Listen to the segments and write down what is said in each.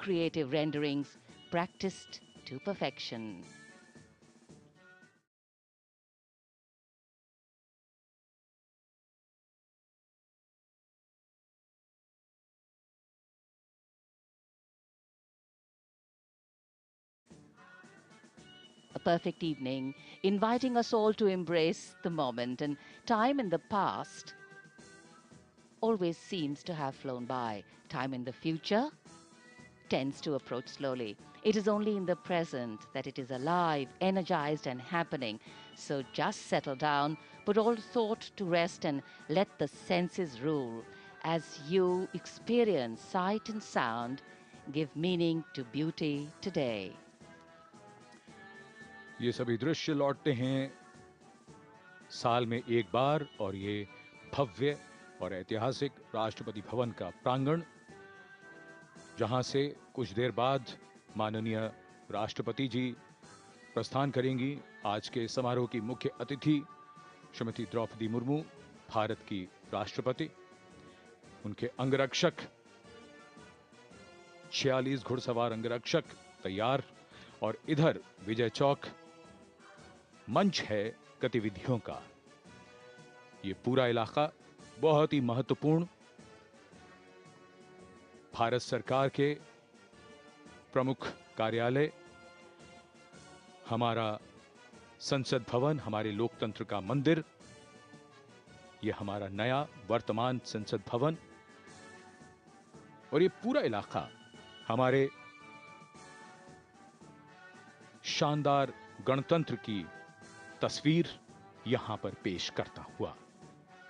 creative renderings practiced to perfection. A perfect evening, inviting us all to embrace the moment, and time in the past always seems to have flown by. Time in the future tends to approach slowly. It is only in the present that it is alive, energized, and happening. So just settle down, put all thought to rest, and let the senses rule as you experience sight and sound. Give meaning to beauty today. ये सभी दृश्य लौटते हैं साल में एक बार, और ये भव्य और ऐतिहासिक राष्ट्रपति भवन का प्रांगण, जहां से कुछ देर बाद माननीय राष्ट्रपति जी प्रस्थान करेंगी। आज के समारोह की मुख्य अतिथि श्रीमती द्रौपदी मुर्मू, भारत की राष्ट्रपति। उनके अंगरक्षक, 46 घुड़सवार अंगरक्षक तैयार, और इधर विजय चौक मंच है गतिविधियों का। ये पूरा इलाका बहुत ही महत्वपूर्ण, भारत सरकार के प्रमुख कार्यालय, हमारा संसद भवन, हमारे लोकतंत्र का मंदिर, ये हमारा नया वर्तमान संसद भवन, और ये पूरा इलाका हमारे शानदार गणतंत्र की तस्वीर यहां पर पेश करता हुआ।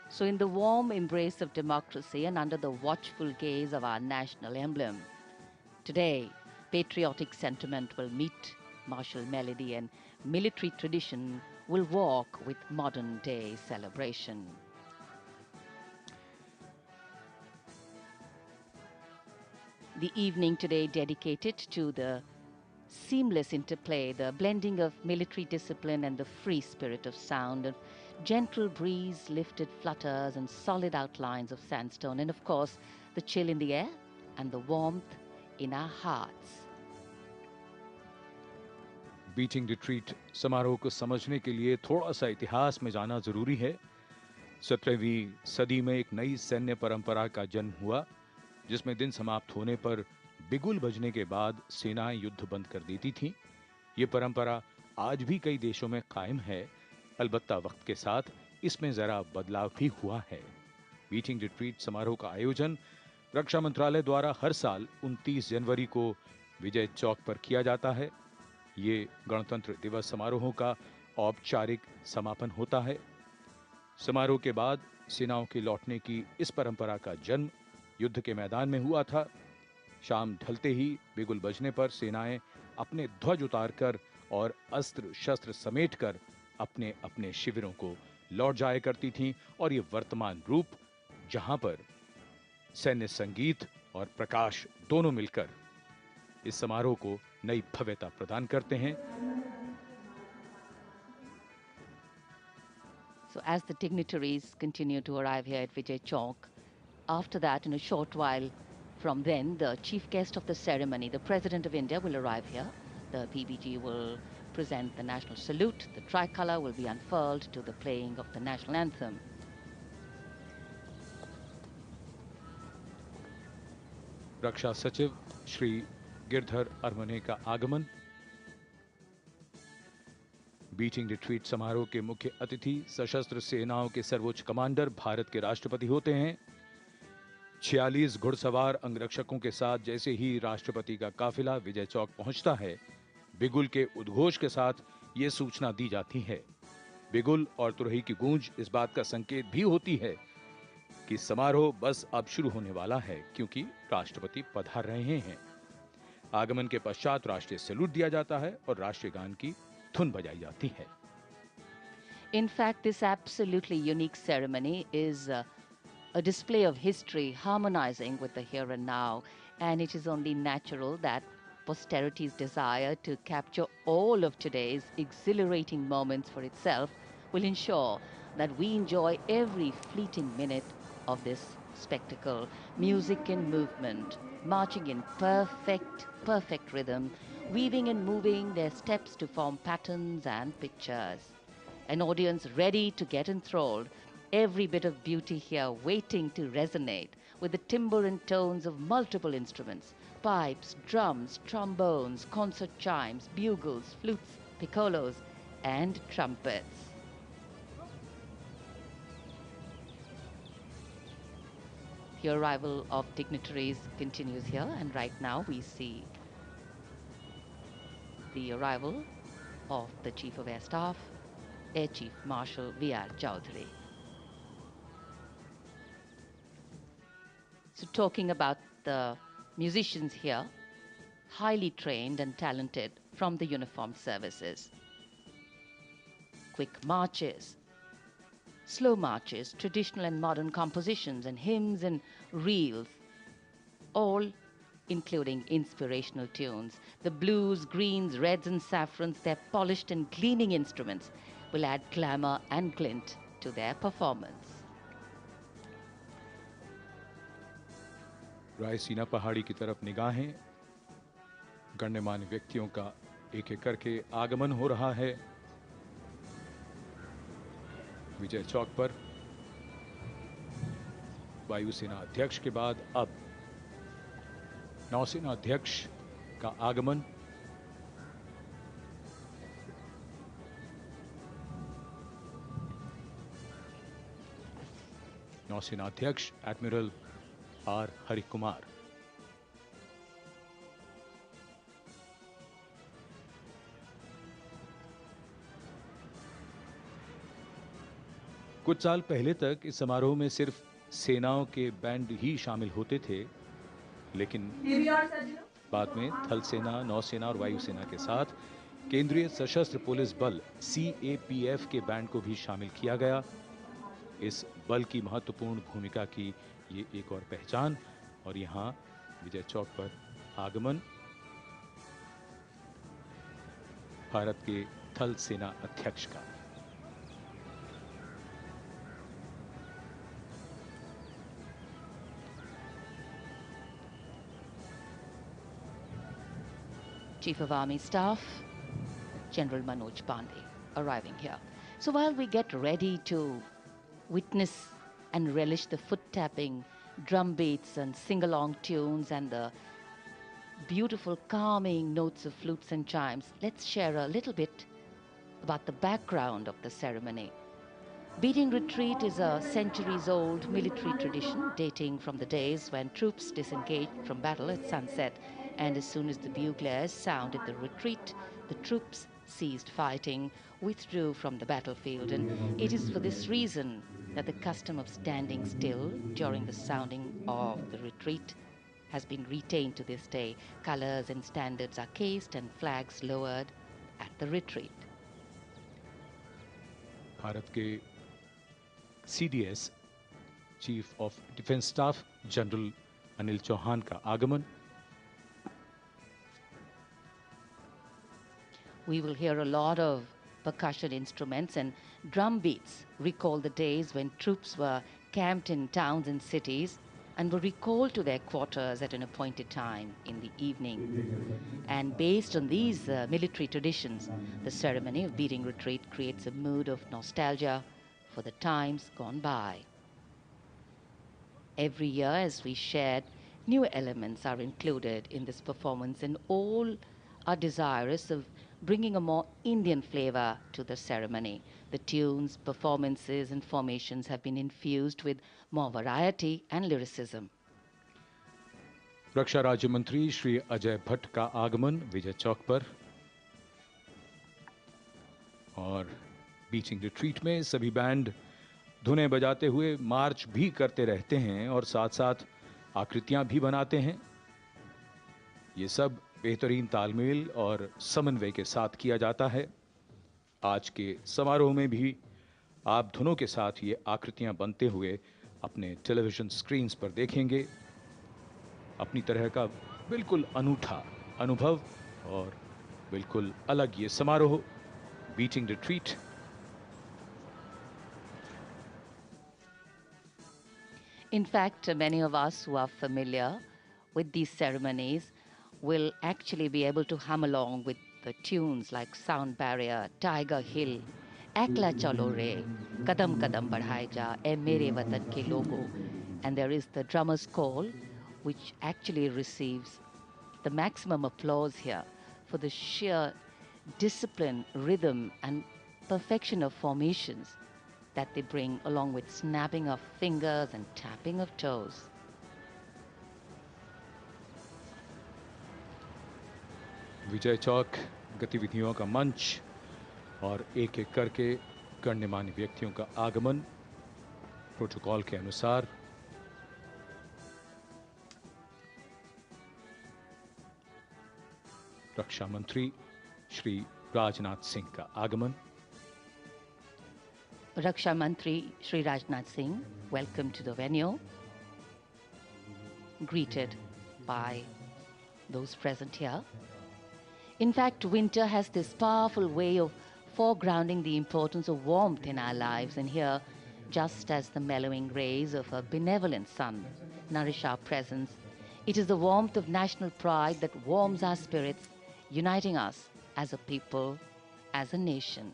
So, in the warm embrace of democracy and under the watchful gaze of our national emblem, today, patriotic sentiment will meet martial melody and military tradition will walk with modern day celebration. The evening today dedicated to the seamless interplay, the blending of military discipline and the free spirit of sound, of gentle breeze, lifted flutters, and solid outlines of sandstone, and of course, the chill in the air and the warmth in our hearts. Beating retreat समारोह को समझने के लिए थोड़ा सा इतिहास में जाना जरूरी है। 17वीं सदी में एक नई सैन्य परंपरा का जन्म हुआ, जिसमें दिन समाप्त होने पर बिगुल बजने के बाद सेनाएं युद्ध बंद कर देती थीं। ये परंपरा आज भी कई देशों में कायम है, अलबत्ता वक्त के साथ इसमें जरा बदलाव भी हुआ है। बीटिंग रिट्रीट समारोह का आयोजन रक्षा मंत्रालय द्वारा हर साल 29 जनवरी को विजय चौक पर किया जाता है। ये गणतंत्र दिवस समारोहों का औपचारिक समापन होता है। समारोह के बाद सेनाओं के लौटने की इस परंपरा का जन्म युद्ध के मैदान में हुआ था। शाम ढलते ही बिगुल बजने पर सेनाएं अपने ध्वज उतारकर और अस्त्र शस्त्र समेटकर अपने अपने शिविरों को लौट जाया करती थीं, और ये वर्तमान रूप, जहां पर सैन्य संगीत और प्रकाश दोनों मिलकर इस समारोह को नई भव्यता प्रदान करते हैं। So, as the dignitaries continue to arrive here at Vijay Chowk, after that, in a short while from then, the chief guest of the ceremony, the President of India, will arrive here. The PBG will present the national salute. The tricolour will be unfurled to the playing of the national anthem. रक्षा सचिव श्री गिरधर अरमने का आगमन। Beating retreat समारोह के मुख्य अतिथि सशस्त्र सेनाओं के सर्वोच्च कमांडर, भारत के राष्ट्रपति होते हैं। 46 घुड़सवार अंगरक्षकों के साथ जैसे ही राष्ट्रपति का काफिला विजय चौक पहुंचता है, बिगुल के उद्घोष के साथ ये सूचना दी जाती है। बिगुल और तुरही की गूंज इस बात का संकेत भी होती है कि समारोह बस अब शुरू होने वाला है, क्योंकि राष्ट्रपति पधार रहे हैं। आगमन के पश्चात राष्ट्रीय सैल्यूट दिया जाता है और राष्ट्रीय गान की धुन बजाई जाती है। In fact, this absolutely unique ceremony is a display of history harmonizing with the here and now, and it is only natural that posterity's desire to capture all of today's exhilarating moments for itself will ensure that we enjoy every fleeting minute of this spectacle. Music and movement, marching in perfect rhythm, weaving and moving their steps to form patterns and pictures. An audience ready to get enthralled, every bit of beauty here waiting to resonate with the timbre and tones of multiple instruments: pipes, drums, trombones, concert chimes, bugles, flutes, piccolos, and trumpets. The arrival of dignitaries continues here, and right now we see the arrival of the Chief of Air Staff, Air Chief Marshal V.R. Chowdhury. So, talking about the musicians here, highly trained and talented from the uniformed services. Quick marches, slow marches, traditional and modern compositions, and hymns and reels, all including inspirational tunes. The blues, greens, reds, and saffrons, their polished and gleaming instruments, will add glamour and glint to their performance. Raisina पहाड़ी की तरफ निगाहें, गण्यमान्य व्यक्तियों का एक एक करके आगमन हो रहा है विजय चौक पर। वायुसेना अध्यक्ष के बाद अब नौसेना अध्यक्ष का आगमन। नौसेना अध्यक्ष एडमिरल आर हरिकुमार। कुछ साल पहले तक इस समारोह में सिर्फ सेनाओं के बैंड ही शामिल होते थे, लेकिन बाद में थल सेना, नौसेना और वायुसेना के साथ केंद्रीय सशस्त्र पुलिस बल CAPF के बैंड को भी शामिल किया गया। इस बल की महत्वपूर्ण भूमिका की ये एक और पहचान, और यहां विजय चौक पर आगमन भारत के थल सेना अध्यक्ष का। Chief of Army Staff, General Manoj Pandey, arriving here. So while we get ready to witness and relish the foot tapping, drum beats and sing-along tunes and the beautiful calming notes of flutes and chimes, let's share a little bit about the background of the ceremony. Beating retreat is a centuries-old military tradition dating from the days when troops disengaged from battle at sunset, and as soon as the bugles sounded the retreat, the troops ceased fighting, withdrew from the battlefield, and it is for this reason that the custom of standing still during the sounding of the retreat has been retained to this day. Colors and standards are cased and flags lowered at the retreat. Bharat के CDS chief of defence staff general Anil Chauhan का आगमन। We will hear a lot of percussion instruments and drum beats recall the days when troops were camped in towns and cities and were recalled to their quarters at an appointed time in the evening. And based on these military traditions, the ceremony of beating retreat creates a mood of nostalgia for the times gone by. Every year, as we shared, new elements are included in this performance, and all are desirous of bringing a more Indian flavor to the ceremony. The tunes, performances, and formations have been infused with more variety and lyricism. रक्षा राज्य मंत्री श्री अजय भट्ट का आगमन विजय चौक पर, और bitching retreat में सभी band धुनें बजाते हुए मार्च भी करते रहते हैं और साथ साथ आकृतियां भी बनाते हैं। ये सब बेहतरीन तालमेल और समन्वय के साथ किया जाता है। आज के समारोह में भी आप धुनों के साथ ये आकृतियां बनते हुए अपने टेलीविजन स्क्रीन्स पर देखेंगे। अपनी तरह का बिल्कुल अनूठा अनुभव और बिल्कुल अलग ये समारोह, beating retreat. In fact, many of us who are familiar with these ceremonies will actually be able to hum along with the tunes like Sound Barrier, Tiger Hill, Ekla Chalo Re, Kadam Kadam Badhai Ja, E Mere Watan Ke Logo. And there is the drummer's call, which actually receives the maximum applause here for the sheer discipline, rhythm, and perfection of formations that they bring, along with snapping of fingers and tapping of toes. Vijay Chowk गतिविधियों का मंच और एक एक करके गण्यमान्य व्यक्तियों का आगमन प्रोटोकॉल के अनुसार। रक्षा मंत्री श्री राजनाथ सिंह का आगमन। Raksha Mantri Sri Rajnath Singh welcomed to the venue, greeted by those present here. In fact, winter has this powerful way of foregrounding the importance of warmth in our lives, and here, just as the mellowing rays of a benevolent sun nourish our presence, it is the warmth of national pride that warms our spirits, uniting us as a people, as a nation.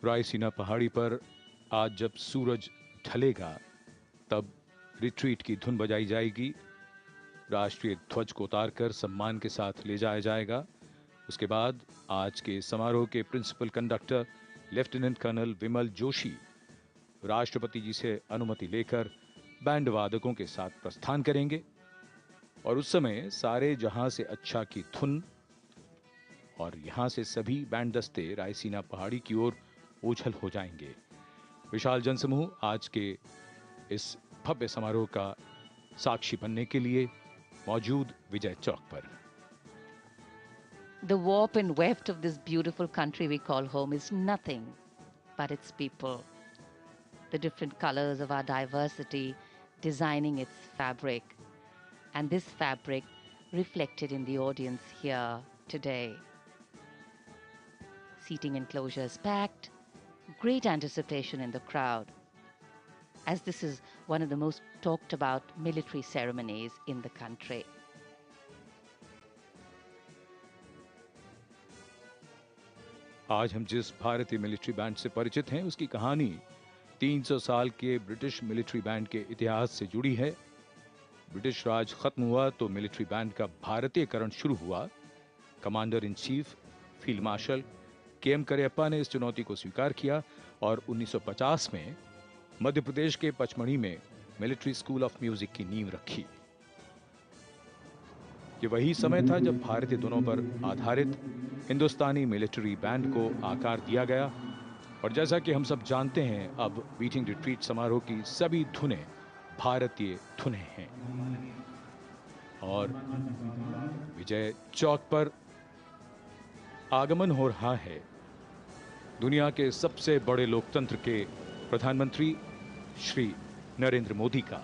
Raisina पहाड़ी पर आज जब सूरज ढलेगा तब retreat की धुन बजाई जाएगी, राष्ट्रीय ध्वज को उतारकर सम्मान के साथ ले जाया जाएगा। उसके बाद आज के समारोह के principal conductor lieutenant colonel Vimal Joshi राष्ट्रपति जी से अनुमति लेकर बैंड वादकों के साथ प्रस्थान करेंगे और उस समय सारे जहां से अच्छा की धुन और यहां से सभी बैंड दस्ते रायसीना पहाड़ी की ओर ओझल हो जाएंगे। विशाल जनसमूह आज के इस भव्य समारोह का साक्षी बनने के लिए मौजूद विजय चौक पर। The warp and weft of this beautiful country we call home is nothing but its people. The different colors of our diversity designing its fabric, and this fabric reflected in the audience here today. Seating enclosures packed, great anticipation in the crowd, as this is one of the most talked about military ceremonies in the country. आज हम जिस भारतीय military band से परिचित हैं उसकी कहानी 300 साल के ब्रिटिश मिलिट्री बैंड के इतिहास से जुड़ी है। ब्रिटिश राज खत्म हुआ तो मिलिट्री बैंड का भारतीयकरण शुरू हुआ। Commander in chief field marshal KM. Cariappa ने इस चुनौती को स्वीकार किया और 1950 में मध्य प्रदेश के पचमढ़ी में मिलिट्री स्कूल ऑफ म्यूजिक की नींव रखी। ये वही समय था जब भारतीय धुनों पर आधारित हिंदुस्तानी मिलिट्री बैंड को आकार दिया गया और जैसा कि हम सब जानते हैं अब बीटिंग रिट्रीट समारोह की सभी धुनें भारतीय धुनें हैं। और विजय चौक पर आगमन हो रहा है दुनिया के सबसे बड़े लोकतंत्र के प्रधानमंत्री श्री नरेंद्र मोदी का।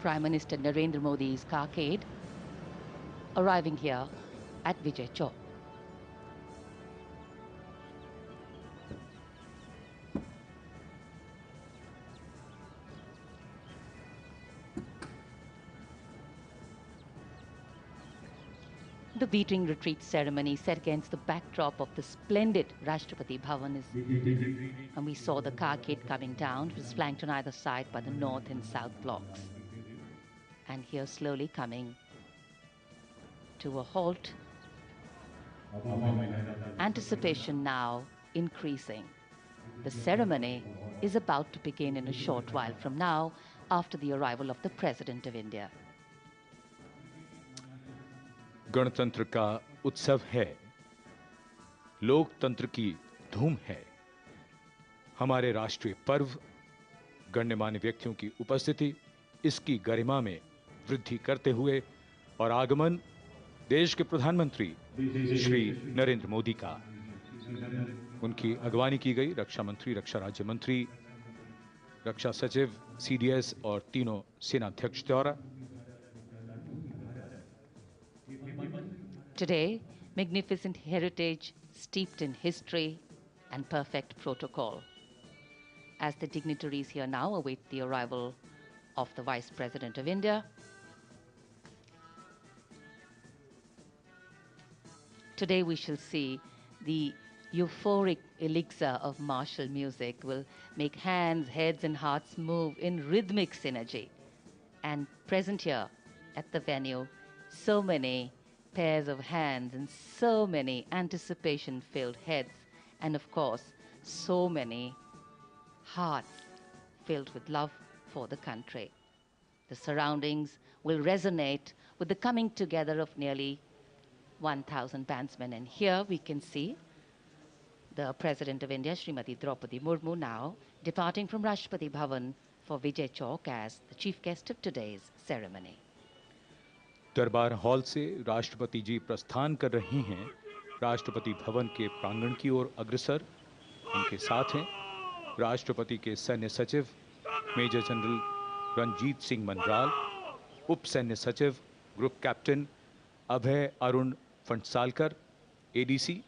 Prime Minister Narendra Modi's carcade arriving here at Vijay Chowk. The beating retreat ceremony set against the backdrop of the splendid Rashtrapati Bhavan is, and we saw the carcade coming down. It was flanked on either side by the north and south blocks. And here slowly coming to a halt. Anticipation now increasing. The ceremony is about to begin in a short while from now after the arrival of the President of India. गणतंत्र का उत्सव है, लोकतंत्र की धूम है। हमारे राष्ट्रीय पर्व, गण्यमान्य व्यक्तियों की उपस्थिति इसकी गरिमा में वृद्धि करते हुए और आगमन देश के प्रधानमंत्री श्री नरेंद्र मोदी का। उनकी अगवानी की गई रक्षा मंत्री, रक्षा राज्य मंत्री, रक्षा सचिव, सीडीएस और तीनों सेनाध्यक्ष द्वारा। Today, magnificent heritage steeped in history and perfect protocol. As the dignitaries here now await the arrival of the Vice President of India, today we shall see the euphoric elixir of martial music will make hands, heads, and hearts move in rhythmic synergy. And present here at the venue, so many pairs of hands and so many anticipation-filled heads, and of course, so many hearts filled with love for the country. The surroundings will resonate with the coming together of nearly 1,000 bandsmen. And here we can see the President of India, Srimati Draupadi Murmu, now departing from Rashtrapati Bhavan for Vijay Chowk as the chief guest of today's ceremony. दरबार hall से राष्ट्रपति जी प्रस्थान कर रही हैं। राष्ट्रपति भवन के प्रांगण की ओर अग्रसर उनके साथ हैं राष्ट्रपति के सैन्य सचिव मेजर जनरल रंजीत सिंह मनराल, उप सैन्य सचिव group captain Abhay Arun Phantsalkar, ADC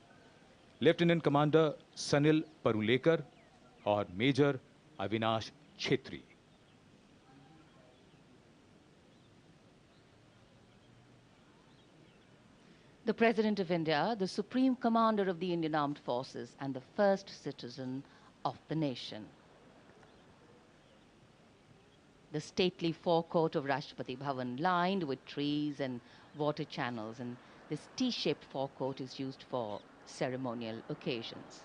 lieutenant commander Sanil Parulekar और major Avinash Chhetri. The President of India, the Supreme Commander of the Indian Armed Forces and the first citizen of the nation. The stately forecourt of Rashtrapati Bhavan lined with trees and water channels, and this T-shaped forecourt is used for ceremonial occasions.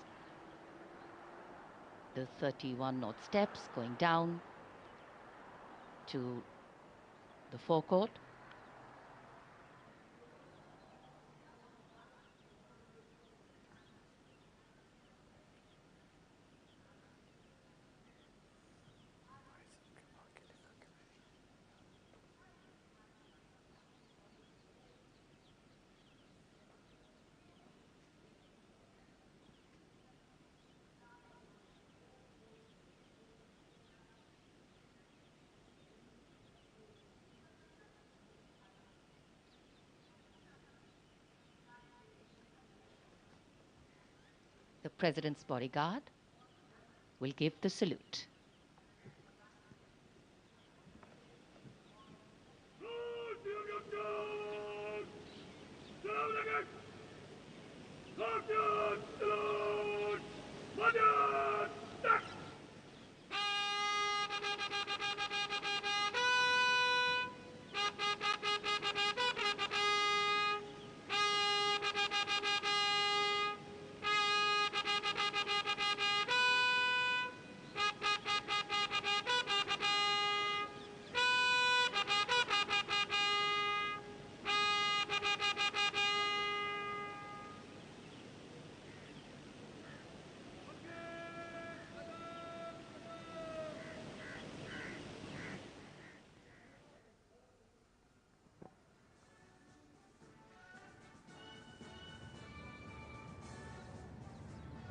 The 31 north steps going down to the forecourt. The President's bodyguard will give the salute.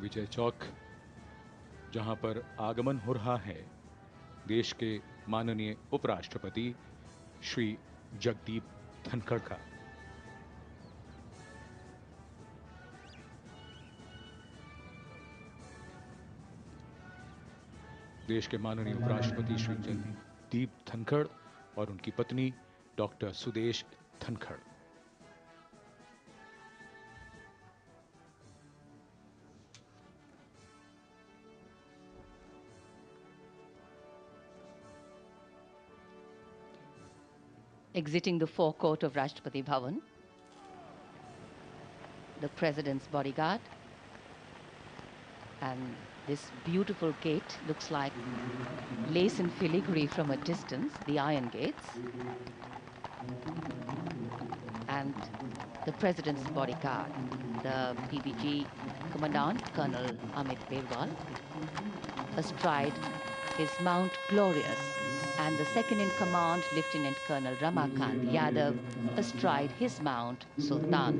Vijay Chowk, जहां पर आगमन हो रहा है देश के माननीय उपराष्ट्रपति श्री जगदीप धनखड़ का। देश के माननीय उपराष्ट्रपति श्री जगदीप धनखड़ और उनकी पत्नी doctor Sudesh Dhankhar. Exiting the forecourt of Rashtrapati Bhavan, the President's bodyguard, and this beautiful gate looks like lace and filigree from a distance, the iron gates, and the President's bodyguard, the PBG Commandant Colonel Amit Berwal, astride his Mount Glorious, and the second in command, Lieutenant Colonel Ramakant Yadav, astride his mount, Sultan.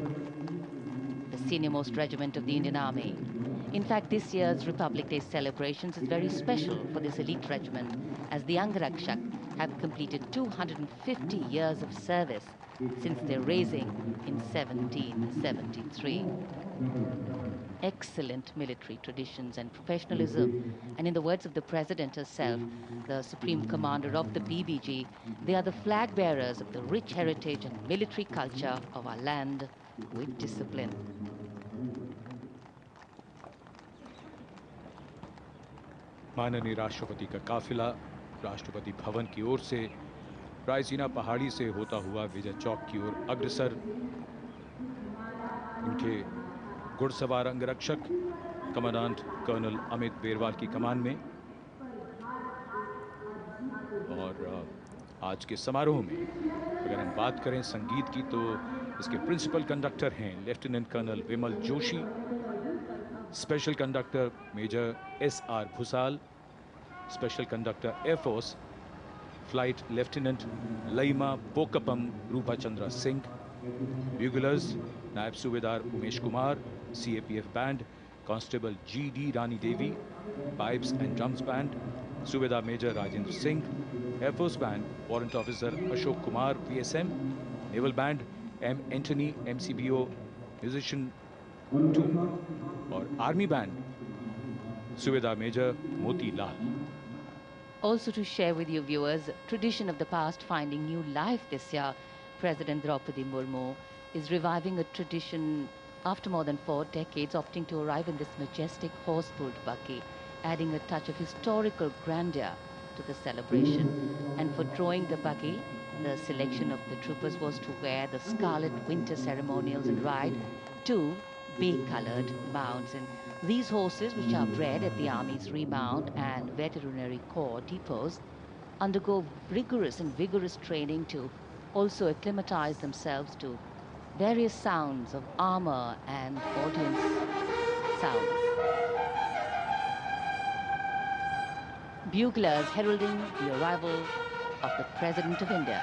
The senior-most regiment of the Indian Army In fact, this year's Republic Day celebrations is very special for this elite regiment as the Angrakshak have completed 250 years of service since their raising in 1773. Excellent military traditions and professionalism. And in the words of the President herself, the Supreme Commander of the BBG, they are the flag bearers of the rich heritage and military culture of our land with discipline. माननीय राष्ट्रपति का काफिला राष्ट्रपति भवन की ओर से रायसीना पहाड़ी से होता हुआ विजय चौक की ओर अग्रसर। इनके घुड़सवार अंगरक्षक कमांडेंट कर्नल अमित बेरवाल की कमान में। और आज के समारोह में अगर हम बात करें संगीत की तो इसके प्रिंसिपल कंडक्टर हैं lieutenant colonel Vimal Joshi, special conductor major S R. Bhusal, special conductor air force flight lieutenant Laima Bokpam Rupachandra Singh, buglers Naib Subedar Umesh Kumar, CAPF band constable G D. Rani Devi, pipes and drums band Subedar major Rajendra Singh, air force band warrant officer Ashok Kumar PSM, naval band M Antony MCBO musician 2 और army band Subedar major Moti Lal. Also to share with you viewers, tradition of the past finding new life this year, President Draupadi Murmu is reviving a tradition after more than 4 decades, opting to arrive in this majestic horse-pulled buggy, adding a touch of historical grandeur to the celebration. And for drawing the buggy, the selection of the troopers was to wear the scarlet winter ceremonials and ride 2 bay-colored mounts. And these horses, which are bred at the Army's remount and veterinary corps depots, undergo rigorous and vigorous training to also acclimatize themselves to various sounds of armor and audience sounds. Buglers heralding the arrival of the President of India.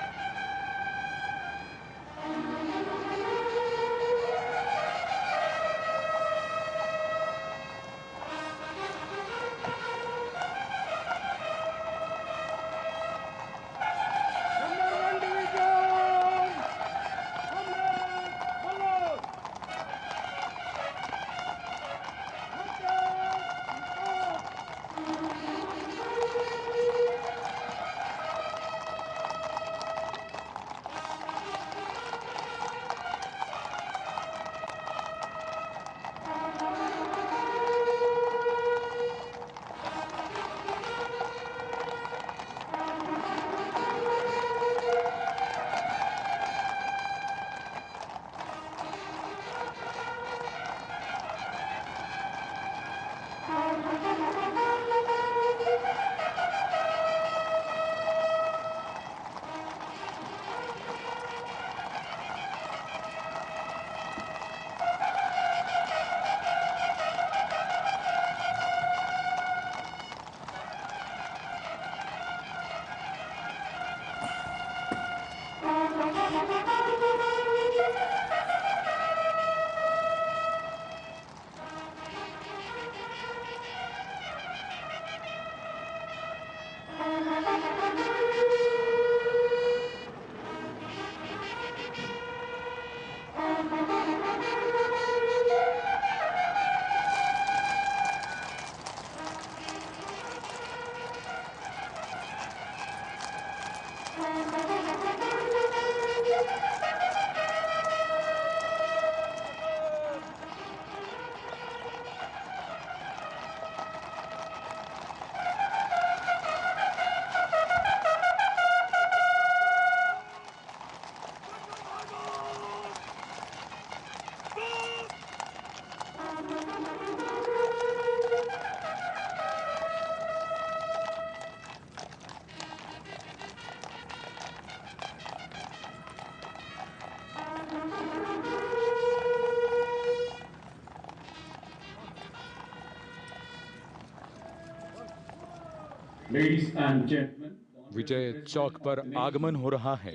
Vijay Chowk पर आगमन हो रहा है।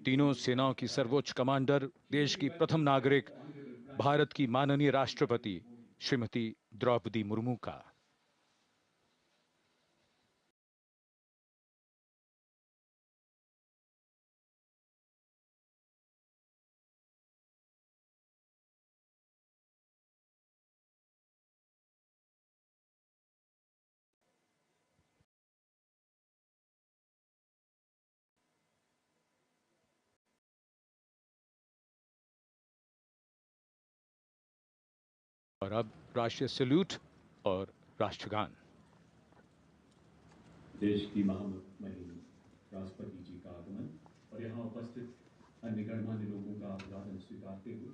तीनों सेनाओं की सर्वोच्च commander, देश की प्रथम नागरिक, भारत की माननीय राष्ट्रपति श्रीमती द्रौपदी मुर्मू का। और अब राष्ट्रीय सल्यूट और राष्ट्रगान। देश की महामहिम राष्ट्रपति जी का आगमन और यहाँ उपस्थित अन्य गणमान्य लोगों का अभिवादन स्वीकारते हुए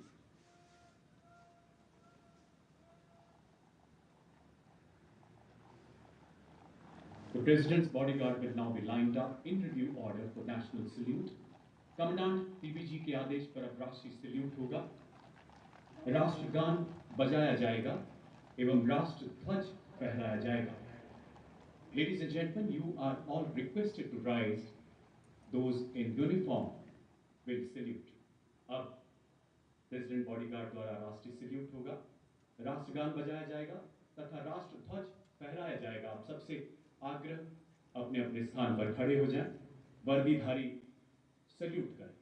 The President's bodyguard will now be lined up in review order for national salute. Commandant PPG के आदेश पर अब राष्ट्रीय सल्यूट होगा, राष्ट्रगान बजाया जाएगा एवं राष्ट्र ध्वज फहराया जाएगा। Ladies and gentlemen, you are all requested to rise. Those in uniform will salute. अब प्रेसिडेंट बॉडीगार्ड द्वारा राष्ट्रीय सल्यूट होगा, राष्ट्रगान बजाया जाएगा तथा राष्ट्र ध्वज फहराया जाएगा। आप सबसे आग्रह अपने अपने स्थान पर खड़े हो जाएं, वर्दीधारी सल्यूट करें।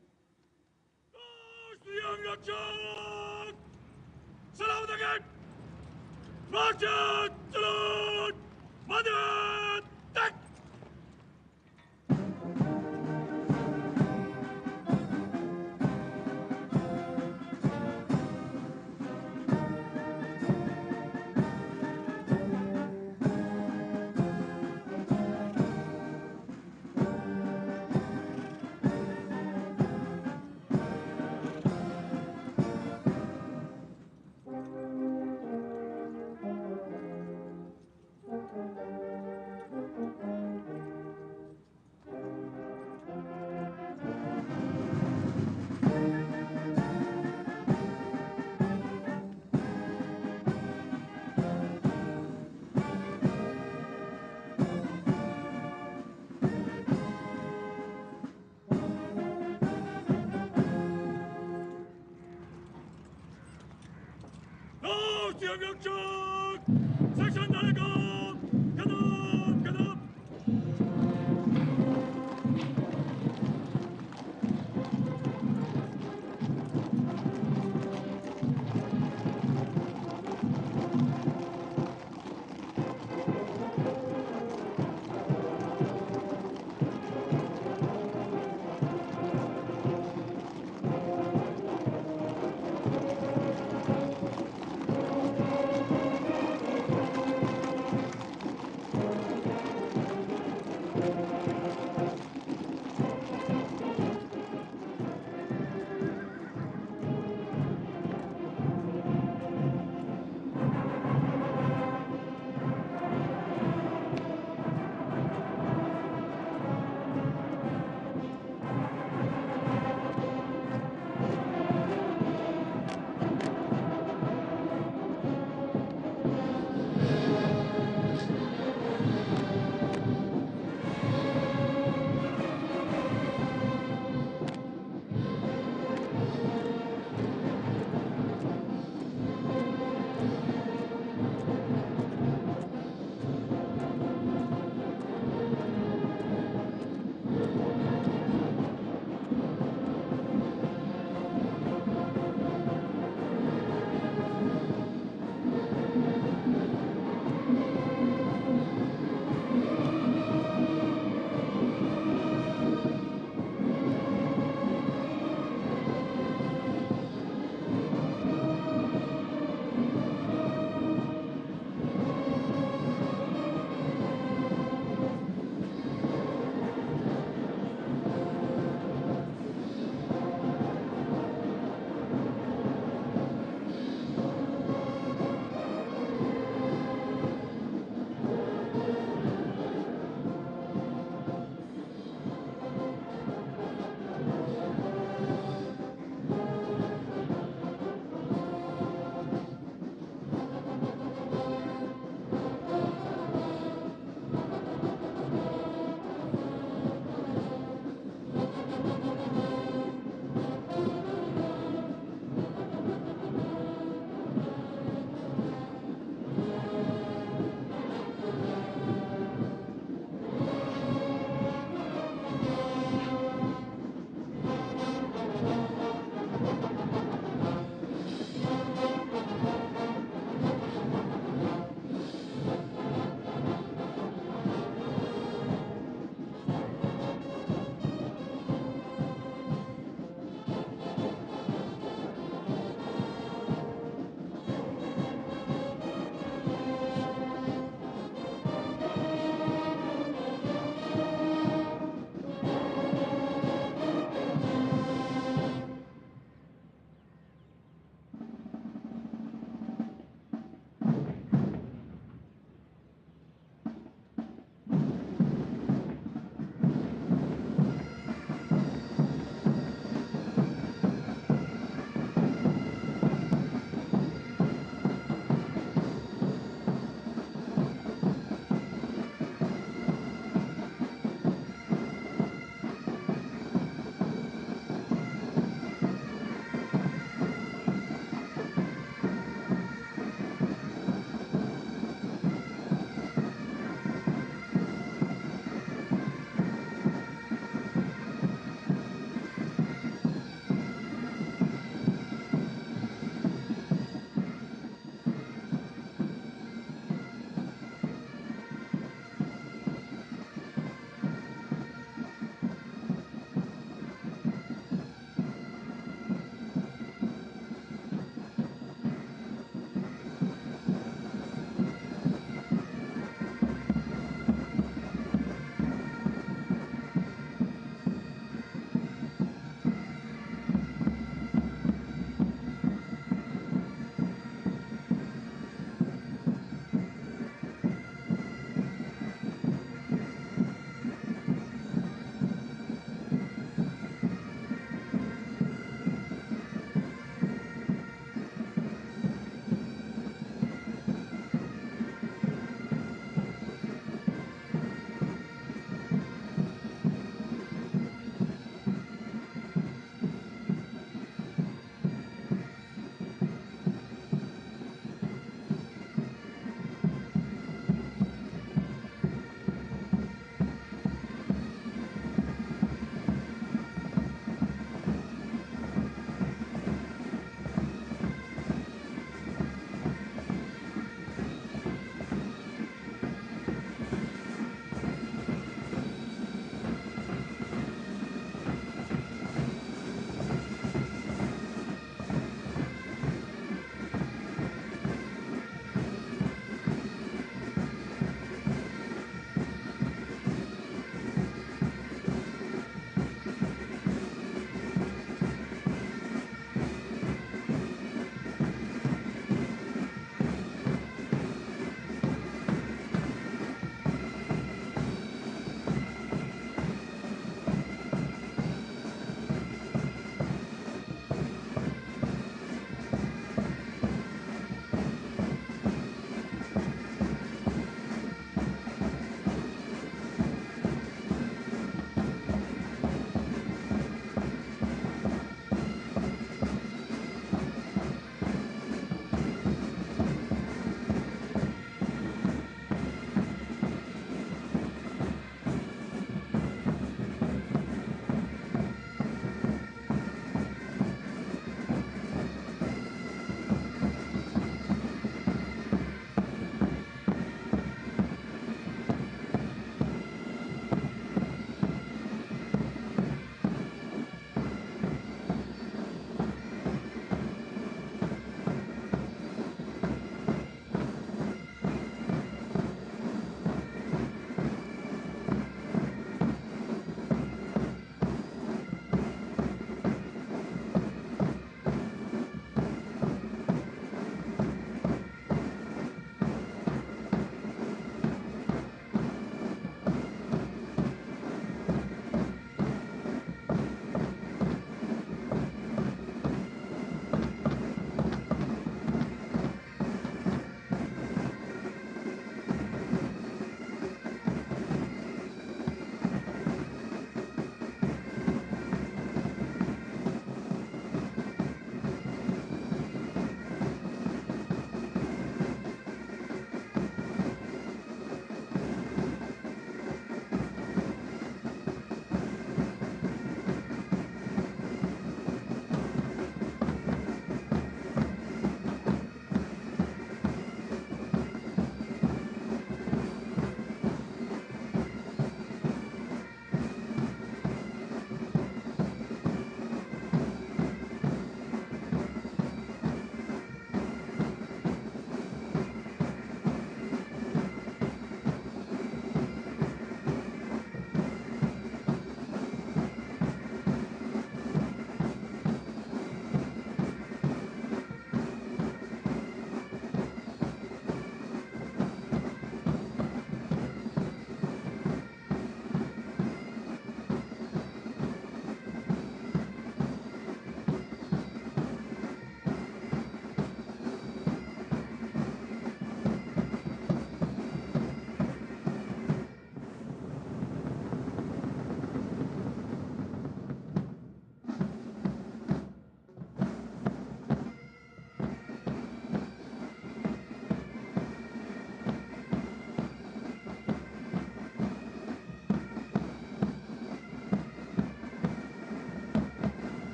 Los Young Young